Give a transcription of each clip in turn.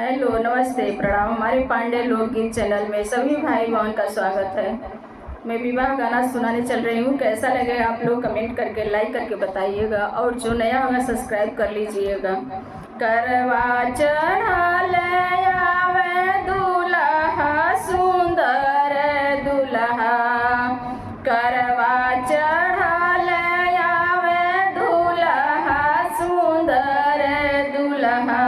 Hello, नमस्ते, प्रणाम। हमारे पांडे लोकगीत चैनल में सभी भाई बहन का स्वागत है। मैं विवाह गाना सुनाने चल रही हूँ। कैसा लगे आप लोग कमेंट करके लाइक करके बताइएगा, और जो नया होगा सब्सक्राइब कर लीजिएगा। करवा चढ़ल आवे दूल्हा सुंदर दूल्हा, करवा चढ़ल आवे दूल्हा सुंदर दूल्हा,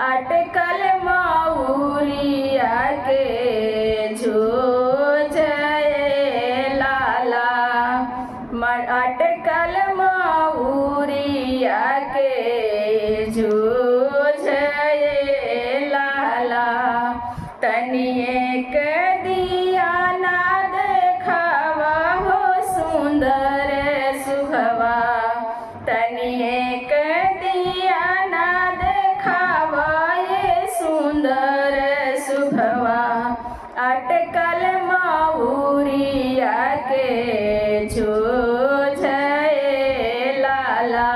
अटकल मऊरिया के झूझ लाला, अटकल मऊरिया के झूझ लाला। तनिए के दिया ना देखावा हो सुंदर सुहवा, तनिए के दिया ना देखावा ये सुंदर सुहवा, अटकल मऊरिया के झूझ लाला,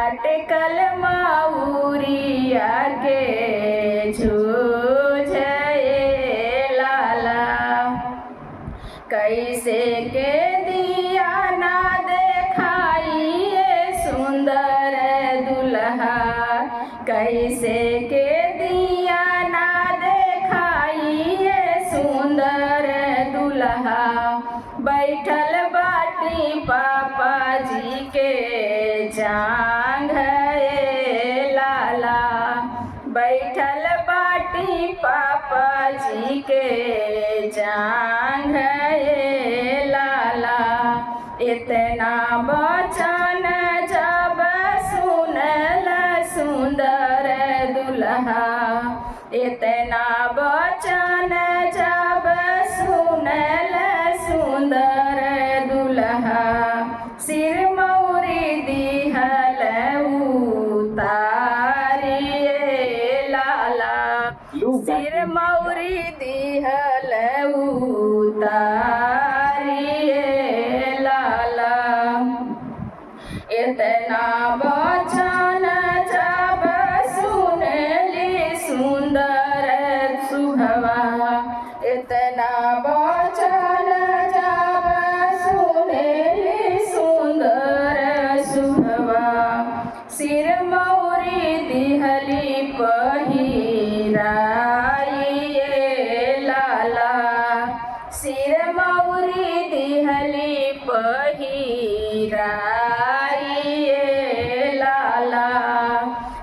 अटकल मऊरिया के झूझ लाला। कैसे के दिया ना देखाइए सुंदर दुल्हा, कैसे के दिया ना देखाइए सुंदर दुल्हा, बैठल बाटी पापा जी के जांघ लाला, बैठल बाटी पापा जी के जांघ लाला। इतना बचन जब सुनल सुंदर दुल्हा, इतना बचन जब सुनल सुंदर दुल्हा, सिर मौरी दिहल उतारिए लाला, सिर मौरी दिहल उतारिए लाला। इतना बचन जब सुनली सुंदर सुहवा, इतना बचन जब सुनली सुंदर सुहवा, सिर मौरी दिहली पहिराइए लाला, सिर मौरी दिहली पहिराइए लाला।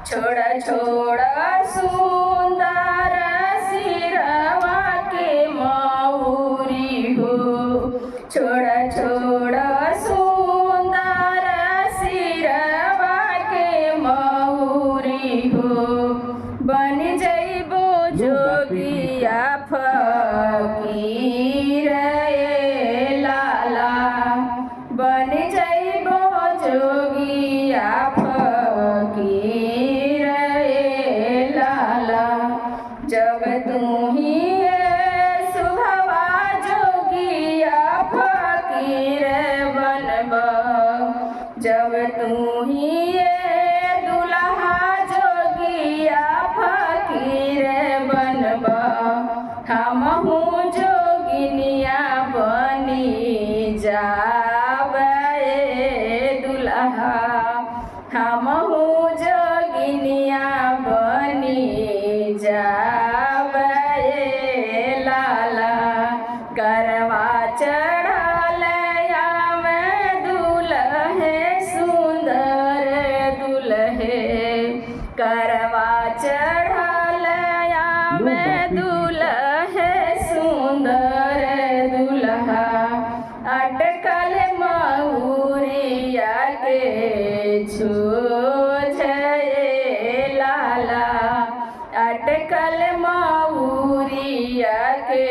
छोड़ छोड़ सुंदर सिरवा के मऊरी हो, छोड़ छोड़ सुंदर सिरवा के मऊरी हो, बन जइबो जोगिया फकीर लाला, बन जइबो जोगिया फकीर लाला। जब तू ही सुहवा जोगिया फकीर बनबा, जब तू ही दुल्हा जोगिया फकीर बनबा, हमहू जोगिनिया बनी जाबे दुल्हा, हमहू जोगिनिया बनी जाबे लाला। करवा चढ़ल आवे दुल्हे सुंदर दुल्हे, करवा चढ़ल आवे दुल्हे सुंदर दुल्हा, अटकल मऊरिया के झूझ लाला, अटकल मऊरिया के